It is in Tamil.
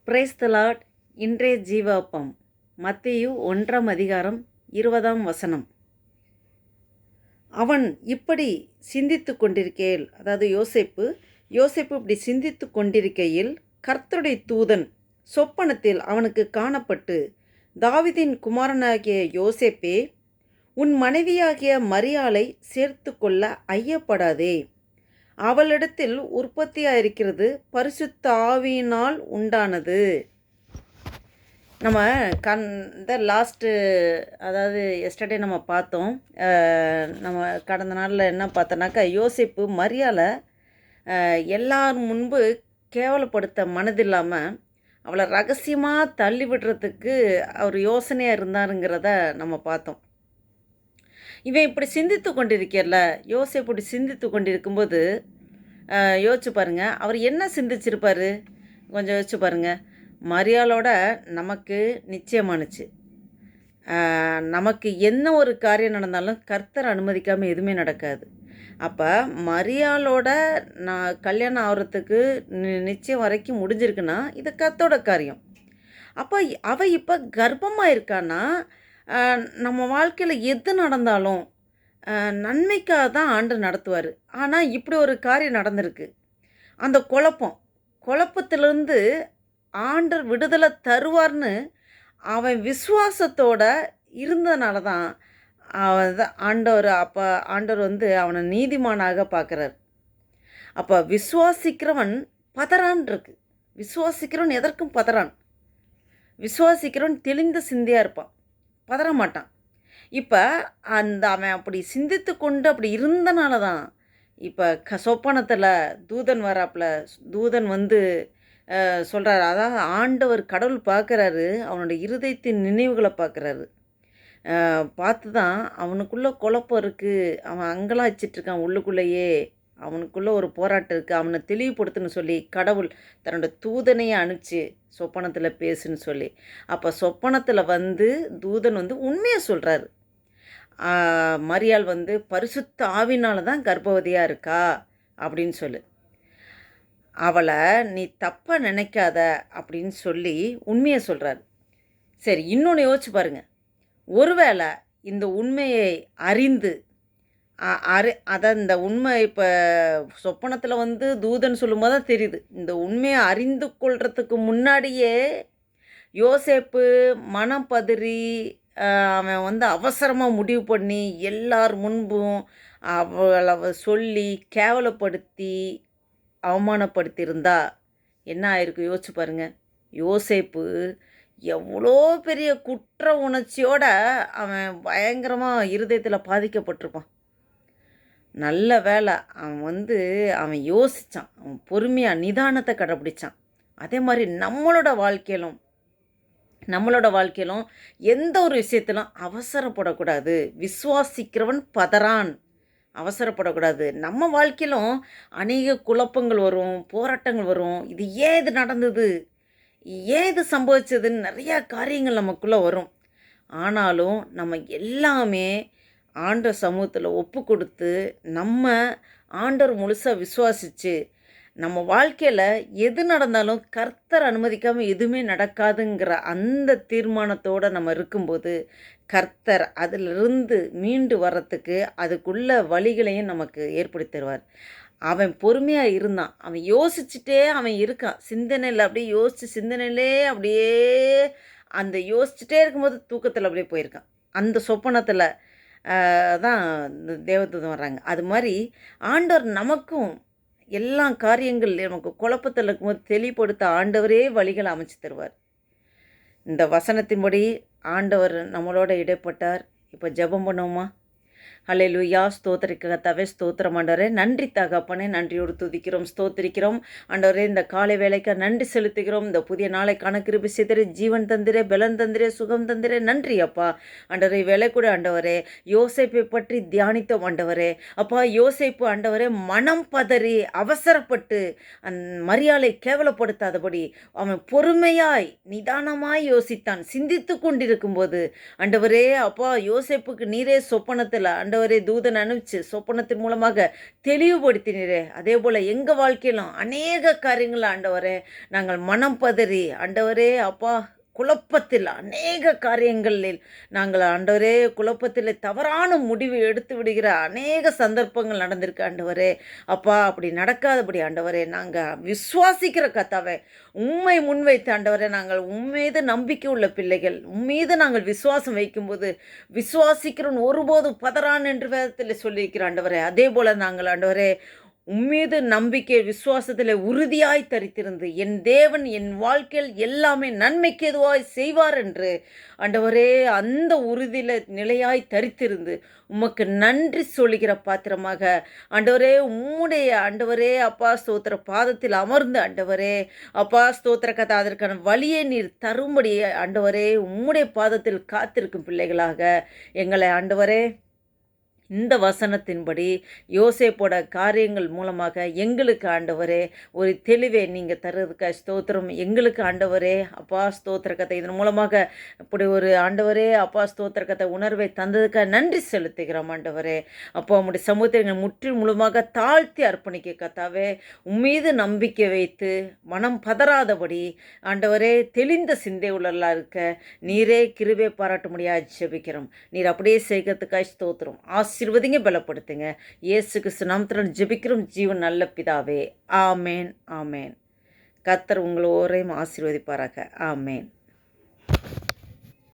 Praise the Lord. இன்றைய ஜீவாப்பம் மத்தேயு 1:20 அவன் இப்படி சிந்தித்து கொண்டிருக்கையில், அதாவது யோசேப்பு இப்படி சிந்தித்து கொண்டிருக்கையில் கர்த்தருடைய தூதன் சொப்பனத்தில் அவனுக்கு காணப்பட்டு, தாவீதின் குமாரனாகிய யோசேப்பே, உன் மனைவியாகிய மரியாளை சேர்த்து கொள்ள ஐயப்படாதே. அவளிடத்தில் உற்பத்தியாயிருக்கிறது பரிசுத்த ஆவியினால் உண்டானது. நம்ம லாஸ்ட்டு, அதாவது எஸ்டர்டே நம்ம பார்த்தோம். நம்ம கடந்த நாளில் என்ன பார்த்தோன்னாக்கா, யோசேப்பு மரியாளை எல்லார் முன்பு கேவலப்படுத்த மனதில்லாமல் அவளை ரகசியமாக தள்ளி விடுறதுக்கு அவர் யோசனையாக இருந்தாருங்கிறத நம்ம பார்த்தோம். இவன் இப்படி சிந்தித்து கொண்டிருக்கல, யோசேப்பு இப்படி சிந்தித்து கொண்டிருக்கும்போது யோசிச்சு பாருங்கள், அவர் என்ன சிந்திச்சிருப்பார்? கொஞ்சம் யோசிச்சு பாருங்கள். மரியாளோட நமக்கு நிச்சயமானுச்சு. நமக்கு என்ன ஒரு காரியம் நடந்தாலும் கர்த்தர் அனுமதிக்காமல் எதுவுமே நடக்காது. அப்போ மரியாளோட கல்யாணம் ஆகிறதுக்கு நிச்சயம் வரைக்கும் முடிஞ்சிருக்குன்னா இது கர்த்தரோட காரியம். அப்போ அவள் இப்போ கர்ப்பமாக இருக்கான்னா, நம்ம வாழ்க்கையில் எது நடந்தாலும் நன்மைக்காக தான் ஆண்டவர் நடத்துவார். ஆனால் இப்படி ஒரு காரியம் நடந்திருக்கு. அந்த குழப்பத்திலிருந்து ஆண்டவர் விடுதலை தருவார்னு அவன் விசுவாசத்தோட இருந்ததுனால தான் ஆண்டவர் அவனை நீதிமானாக பார்க்குறார். அப்போ விசுவாசிக்கிறவன் பதறான் இருக்கு. விசுவாசிக்கிறவன் எதற்கும் பதறான். விசுவாசிக்கிறவன் தெளிந்த சிந்தையாக இருப்பான், பதற மாட்டான். இப்போ அவன் அப்படி சிந்தித்து கொண்டு அப்படி இருந்தனால தான் இப்போ சொப்பனத்தில் தூதன் தூதன் சொல்கிறாரு. அதாவது ஆண்டவர் கடவுள் பார்க்குறாரு, அவனுடைய இருதயத்தின் நினைவுகளை பார்க்குறாரு. பார்த்து தான் அவனுக்குள்ளே குழப்பம் இருக்குது, அவன் அங்கெல்லாம் வச்சிட்ருக்கான் உள்ளுக்குள்ளேயே, அவனுக்குள்ளே ஒரு போராட்டம் இருக்குது, அவனை தெளிவுபடுத்துன்னு சொல்லி கடவுள் தன்னோட தூதனையை அனுப்பிச்சு சொப்பனத்தில் பேசுன்னு சொல்லி. அப்போ சொப்பனத்தில் தூதன் உண்மையை சொல்கிறாரு. மரியாள் பரிசுத்த ஆவினால தான் கர்ப்பவதியாக இருக்கா அப்படின்னு சொல்லு, அவளை நீ தப்பாக நினைக்காத அப்படின்னு சொல்லி உண்மையை சொல்கிறாரு. சரி, இன்னொன்று யோசிச்சு பாருங்கள். ஒருவேளை இந்த உண்மையை அறிந்து இந்த உண்மை இப்போ சொப்பனத்தில் தூதன் சொல்லும்போது தான் தெரியுது. இந்த உண்மையை அறிந்து கொள்றதுக்கு முன்னாடியே யோசேப்பு மனம் பதறி அவன் அவசரமாக முடிவு பண்ணி எல்லார் முன்பும் அவளை சொல்லி கேவலப்படுத்தி அவமானப்படுத்தியிருந்தா என்ன ஆயிருக்கு யோசிச்சு பாருங்கள். யோசேப்பு எவ்வளோ பெரிய குற்ற உணர்ச்சியோட அவன் பயங்கரமாக இருதயத்தில் பாதிக்கப்பட்டிருப்பான். நல்ல வேலை அவன் அவன் யோசித்தான், அவன் பொறுமையாக நிதானத்தை கடைப்பிடிச்சான். அதே மாதிரி நம்மளோட வாழ்க்கையிலும் எந்த ஒரு விஷயத்திலும் அவசரப்படக்கூடாது. விசுவாசிக்கிறவன் பதறான், அவசரப்படக்கூடாது. நம்ம வாழ்க்கையிலும் அநேக குழப்பங்கள் வரும், போராட்டங்கள் வரும். இது ஏன் இது நடந்தது, ஏன் இது சம்பவிச்சதுன்னு நிறையா காரியங்கள் நமக்குள்ளே வரும். ஆனாலும் நம்ம எல்லாமே ஆண்டவர் சமூகத்தில் ஒப்பு கொடுத்து நம்ம ஆண்டவர் முழுசாக விசுவாசித்து நம்ம வாழ்க்கையில் எது நடந்தாலும் கர்த்தர் அனுமதிக்காமல் எதுவுமே நடக்காதுங்கிற அந்த தீர்மானத்தோடு நம்ம இருக்கும்போது கர்த்தர் அதிலிருந்து மீண்டு வர்றதுக்கு அதுக்குள்ள வழிகளையும் நமக்கு ஏற்படுத்தி தருவார். அவன் பொறுமையாக இருந்தான், அவன் யோசிச்சுட்டே அவன் இருக்கான். சிந்தனையில் அப்படியே சிந்தனையிலே அப்படியே யோசிச்சுட்டே இருக்கும்போது தூக்கத்தில் அப்படியே போயிருக்கான். அந்த சொப்பனத்தில் தான் தேவதூதன் வர்றாங்க. அது மாதிரி ஆண்டவர் நமக்கும் எல்லா காரியங்கள் நமக்கு குழப்பத்தில் இருக்கும்போது தெளிவுபடுத்த ஆண்டவரே வழிகளை அமைச்சு தருவார். இந்த வசனத்தின்படி ஆண்டவர் நம்மளோட இடைப்பட்டார். இப்போ ஜெபம் பண்ணுவோமா? ஹல்லேலூயா. ஸ்தோத்திரிக்கத்தாவே ஸ்தோத்திரம் ஆண்டவரே. நன்றி தகப்பனே, நன்றியோடு துதிக்கிறோம், ஸ்தோத்திரிக்கிறோம் ஆண்டவரே. இந்த காலை வேலைக்கு நன்றி செலுத்துகிறோம். இந்த புதிய நாளைக்கான கிருபை செய்திரே, ஜீவன் தந்திரே, பலன் தந்திரே, சுகம் தந்திரே. நன்றி அப்பா ஆண்டவரே. வேலை கூட ஆண்டவரே யோசேப்பை பற்றி தியானித்தோம் ஆண்டவரே. அப்பா யோசேப்பு ஆண்டவரே மனம் பதறி அவசரப்பட்டு மரியாளை கேவலப்படுத்தாதபடி அவன் பொறுமையாய் நிதானமாய் யோசித்தான். சிந்தித்து கொண்டிருக்கும் போது ஆண்டவரே அப்பா யோசேப்புக்கு நீரே சொப்பனத்தில் ஆண்டவரே தூதன் அனுப்பிச்சு சொப்பனத்தின் மூலமாக தெளிவுபடுத்தினீரே, அதே போல் எங்கள் வாழ்க்கையிலும் அநேக காரியங்கள் ஆண்டவரே நாங்கள் மனம் பதறி ஆண்டவரே அப்பா குழப்பத்தில் அநேக காரியங்களில் நாங்கள் ஆண்டவரே குழப்பத்தில் தவறான முடிவு எடுத்து விடுகிற அநேக சந்தர்ப்பங்கள் நடந்திருக்கு ஆண்டவரே. அப்பா அப்படி நடக்காதபடி ஆண்டவரே நாங்கள் விசுவாசிக்கிற கர்த்தாவே உம்மை முன்வைத்து ஆண்டவரே நாங்கள் உம்மீது நம்பிக்கை உள்ள பிள்ளைகள், உம்மீது நாங்கள் விசுவாசம் வைக்கும்போது விசுவாசிக்கிறவன் ஒருபோதும் பதறான் என்று வேதத்தில் சொல்லியிருக்கிற ஆண்டவரே, அதே போல் நாங்கள் ஆண்டவரே உம்மீது நம்பிக்கை விசுவாசத்தில் உறுதியாய் தரித்திருந்து என் தேவன் என் வாழ்க்கையில் எல்லாமே நன்மைக்கு எதுவாய் செய்வார் என்று ஆண்டவரே அந்த உறுதியில் நிலையாய் தரித்திருந்து உமக்கு நன்றி சொல்லுகிற பாத்திரமாக ஆண்டவரே உம்முடைய ஆண்டவரே அப்பா ஸ்தோத்திர பாதத்தில் அமர்ந்து ஆண்டவரே அப்பா ஸ்தோத்திர கதை அதற்கான வழியை நீர் தரும்படி ஆண்டவரே உம்முடைய பாதத்தில் காத்திருக்கும் பிள்ளைகளாக எங்களை ஆண்டவரே இந்த வசனத்தின்படி யோசேப்போட காரியங்கள் மூலமாக எங்களுக்கு ஆண்டவரே ஒரு தெளிவை நீங்கள் தருவதுக்கு ஸ்தோத்திரம். எங்களுக்கு ஆண்டவரே அப்பா ஸ்தோத்திர கதை இதன் மூலமாக இப்படி ஒரு ஆண்டவரே அப்பா ஸ்தோத்திர கதை உணர்வை தந்ததுக்காக நன்றி செலுத்துகிறோம் ஆண்டவரே. அப்போ உம்முடைய சமூகத்தை எங்கள் முற்றிலும் முழுமாக தாழ்த்தி அர்ப்பணிக்க கத்தாவே உம்மீது நம்பிக்கை வைத்து மனம் பதறாதபடி ஆண்டவரே தெளிந்த சிந்தை உள்ளலாம் இருக்க நீரே கிருபை பாராட்ட முடியாது ஜெபிக்கிறோம். நீர் அப்படியே செய்கிறதுக்காக ஸ்தோத்திரம். ஆசீர்வதிங்க, பலப்படுத்துங்க. இயேசு கிறிஸ்து நாமத்தில் ஜெபிக்கிறோம் ஜீவன் நல்ல பிதாவே. ஆமேன் ஆமேன். கர்த்தர் உங்களோரையும் ஆசீர்வதிப்பாராக. ஆமேன்.